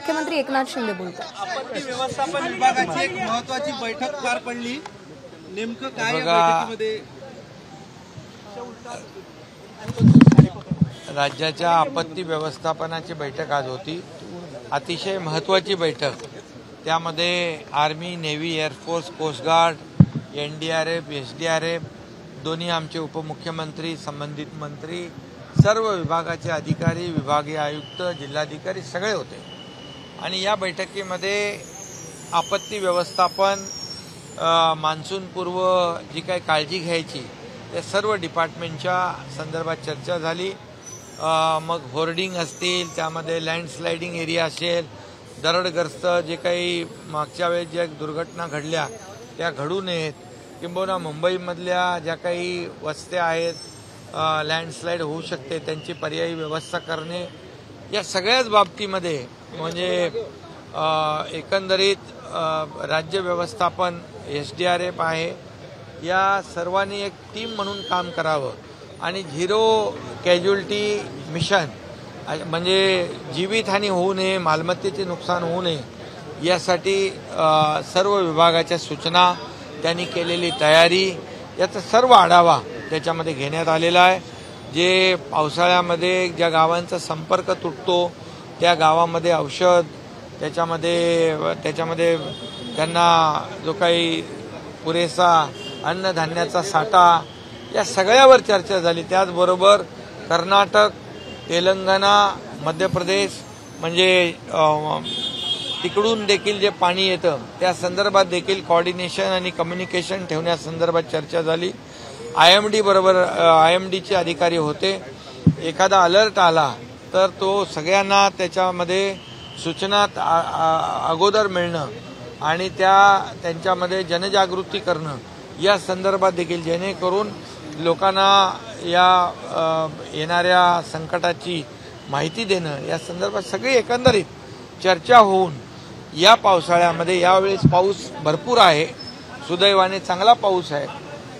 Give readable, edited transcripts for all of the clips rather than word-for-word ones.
मुख्यमंत्री एकनाथ शिंदे बोलतात। आपत्ती व्यवस्थापन विभागाची एक महत्त्वाची बैठक पार पडली, नेमकं काय बैठकीमध्ये? राज्याच्या आपत्ती व्यवस्थापनाची बैठक आज होती, अतिशय महत्त्वाची बैठक। त्यामध्ये army, navy, air force, coast guard, NDRF, SDRF, दोन्ही आमचे उपमुख्यमंत्री, संबंधित मंत्री, सर्व विभागाचे अधिकारी, विभागीय आयुक्त, जिल्हाधिकारी सगळे होते। आणि या बैठकीमध्ये आपत्ती व्यवस्थापन, मान्सूनपूर्व जी काही काळजी घ्यायची त्या सर्व डिपार्टमेंटच्या संदर्भात चर्चा झाली। मग होर्डिंग असतील, त्यामध्ये लँडस्लायडिंग एरिया असेल, दरडग्रस्त जे काही मागच्या वेळेस ज्या दुर्घटना घडल्या त्या घडू नयेत, किंबहुना मुंबईमधल्या ज्या काही वस्त्या आहेत लँडस्लाईड होऊ शकते त्यांची पर्यायी व्यवस्था करणे, या सगळ्याच बाबतीमध्ये म्हणजे एकंदरीत राज्य व्यवस्थापन, SDRF आहे, या सर्वांनी एक टीम म्हणून काम करावं आणि झिरो कॅज्युअल्टी मिशन म्हणजे जीवितहानी होऊ नये, मालमत्तेचे नुकसान होऊ नये यासाठी सर्व विभागाच्या सूचना, त्यांनी केलेली तयारी याचा सर्व आढावा त्याच्यामध्ये घेण्यात आलेला आहे। जे पावसाळ्यामध्ये ज्या गावांचा संपर्क तुटतो त्या गावामध्ये औषध, त्याच्यामध्ये त्यांना जो काही पुरेसा अन्नधान्याचा साठा, या सगळ्यावर चर्चा झाली। त्याचबरोबर कर्नाटक, तेलंगणा, मध्य प्रदेश म्हणजे तिकडून देखील जे पाणी येतं त्या संदर्भात देखील कोऑर्डिनेशन आणि कम्युनिकेशन ठेवण्यासंदर्भात चर्चा झाली। IMDचे अधिकारी होते। एखादा अलर्ट आला तर तो सगळ्यांना त्याच्यामध्ये सूचना अगोदर मिळणं आणि त्यांच्यामध्ये जनजागृती करणं या संदर्भात देखील, जेणेकरून लोकांना या येणाऱ्या संकटाची माहिती देणं या संदर्भात सगळी एकंदरीत चर्चा होऊन या पावसाळ्यामध्ये, यावेळेस पाऊस भरपूर आहे, सुदैवाने चांगला पाऊस आहे,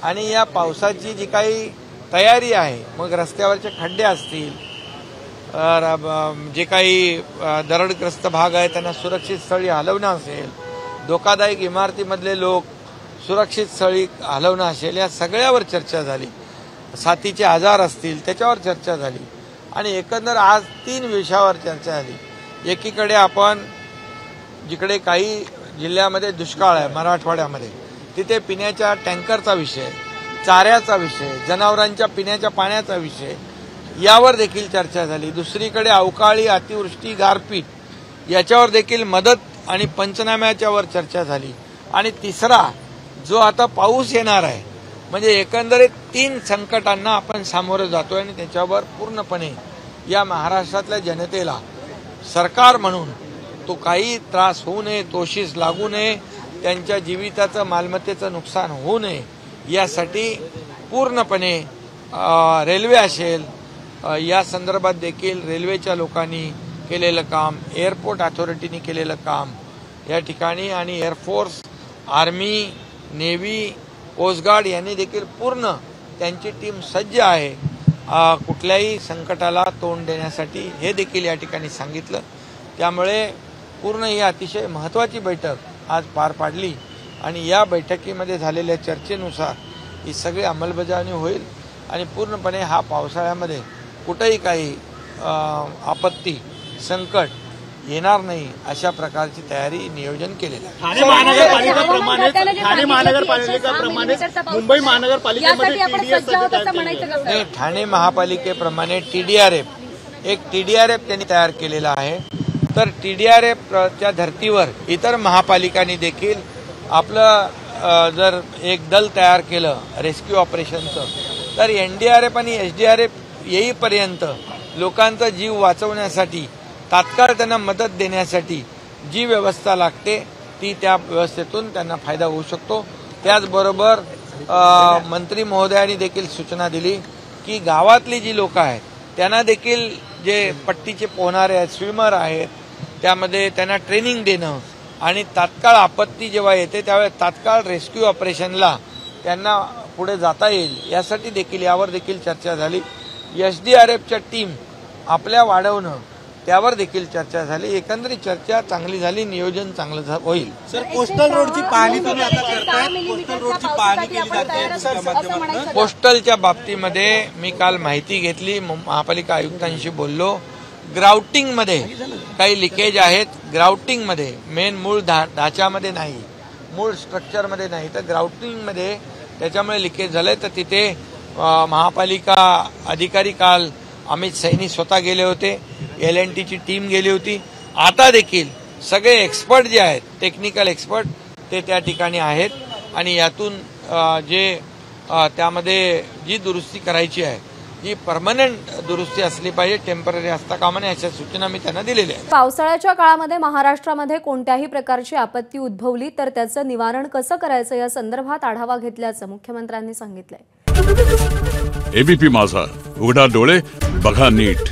आणि या पावसाची जी काही तयारी आहे, मग रस्त्यावरचे खड्डे असतील, जे काही दरडग्रस्त भाग आहे त्यांना सुरक्षित स्थळी हलवणं असेल, धोकादायक इमारतीमधले लोक सुरक्षित स्थळी हलवणं असेल, या सगळ्यावर चर्चा झाली। साथीचे आजार असतील त्याच्यावर चर्चा झाली आणि एकंदर आज 3 विषयावर चर्चा झाली। एकीकडे आपण जिकडे काही जिल्ह्यामध्ये दुष्काळ आहे, मराठवाड्यामध्ये, तिथे पिण्याच्या टँकरचा विषय, चाऱ्याचा विषय, जनावरांच्या पिण्याच्या पाण्याचा विषय यावर देखील चर्चा झाली। दुसरीकडे अवकाळी अतिवृष्टी, गारपीट याच्यावर देखील मदत आणि पंचनाम्याच्यावर चर्चा झाली। आणि तिसरा जो आता पाऊस येणार आहे, म्हणजे एकंदरीत 3 संकटांना आपण सामोरं जातोय आणि त्याच्यावर पूर्णपणे या महाराष्ट्रातल्या जनतेला सरकार म्हणून तो काही त्रास होऊ नये, तोशीस लागू नये, त्यांच्या जीविताचं, मालमत्तेचं नुकसान होऊ नये यासाठी पूर्णपणे रेल्वे असेल या संदर्भात देखील रेल्वेच्या लोकांनी केलेलं काम, एअरपोर्ट अथॉरिटीने केलेलं काम या ठिकाणी, आणि air force, army, navy, coast guard यांनी देखील पूर्ण त्यांची टीम सज्ज आहे कुठल्याही संकटाला तोंड देण्यासाठी, हे देखील या ठिकाणी सांगितलं। त्यामुळे पूर्ण ही अतिशय महत्त्वाची बैठक आज पार पाडली आणि या बैठकीमध्ये झालेल्या चर्चेनुसार ही सगळी अंमलबजावणी होईल आणि पूर्णपणे हा पावसाळ्यामध्ये कुठेही काही आपत्ती, संकट येणार नाही अशा प्रकारची तयारी, नियोजन केलेलं आहे। ठाणे महानगरपालिकेप्रमाणे मुंबई महानगरपालिकेमध्ये ठाणे महापालिकेप्रमाणे TDRF त्यांनी तयार केलेला आहे। तर TDRFच्या धर्तीवर इतर महापालिकांनी देखील आपलं जर एक दल तयार केलं रेस्क्यू ऑपरेशनचं, तर NDRF आणि SDRF येईपर्यंत लोकांचा जीव वाचवण्यासाठी, तात्काळ त्यांना मदत देण्यासाठी जी व्यवस्था लागते ती त्या व्यवस्थेतून त्यांना फायदा होऊ शकतो। त्याचबरोबर मंत्री महोदयांनी देखील सूचना दिली की गावातली जी लोक आहेत त्यांना देखील जे पट्टीचे पोहणारे आहेत, स्विमर आहेत, त्यामध्ये त्यांना ट्रेनिंग देणं आणि तात्काळ आपत्ती जेव्हा येते त्यावेळेस तात्काळ रेस्क्यू ऑपरेशनला त्यांना पुढे जाता येईल यासाठी देखील यावर देखील चर्चा झाली। SDRFच्या टीम आपल्या वाढवणं त्यावर देखील चर्चा झाली। एकंदरीत चर्चा चांगली झाली, नियोजन चांगलं होईल। सर, कोस्टल रोडची पाहणी तुम्ही आता करताय, कोस्टल रोडची पाहणी केली जाते तुमच्या माध्यमातून। कोस्टलच्या बाबतीमध्ये मी काल माहिती घेतली, महापालिका आयुक्तांशी बोललो। ग्राउटिंगमध्ये काही लिकेज आहेत, ग्राउटिंगमध्ये मेन मूळ ढाच्यामध्ये नाही, मूळ स्ट्रक्चरमध्ये नाही, तर ग्राउटिंगमध्ये त्याच्यामुळे लिकेज झालंय। तर तिथे महापालिका अधिकारी काल अमित सैनी स्वतः गेले होते, LNTची टीम गेली होती। आता देखील सगळे एक्सपर्ट जे आहेत, टेक्निकल एक्सपर्ट, ते त्या ठिकाणी आहेत आणि यातून त्यामध्ये जी दुरुस्ती करायची आहे, जी परमनंट दुरुस्ती असली पाहिजे, टेम्पररी असता कामा नये, अशा सूचना मी त्यांना दिलेल्या आहेत। पावसाळ्याच्या काळामध्ये महाराष्ट्रामध्ये कोणत्याही प्रकारची आपत्ती उद्भवली तर त्याचं निवारण कसं करायचं या संदर्भात आढावा घेतल्याचं मुख्यमंत्र्यांनी सांगितलंय। ABP माझा, उघडा डोळे बघा नीट।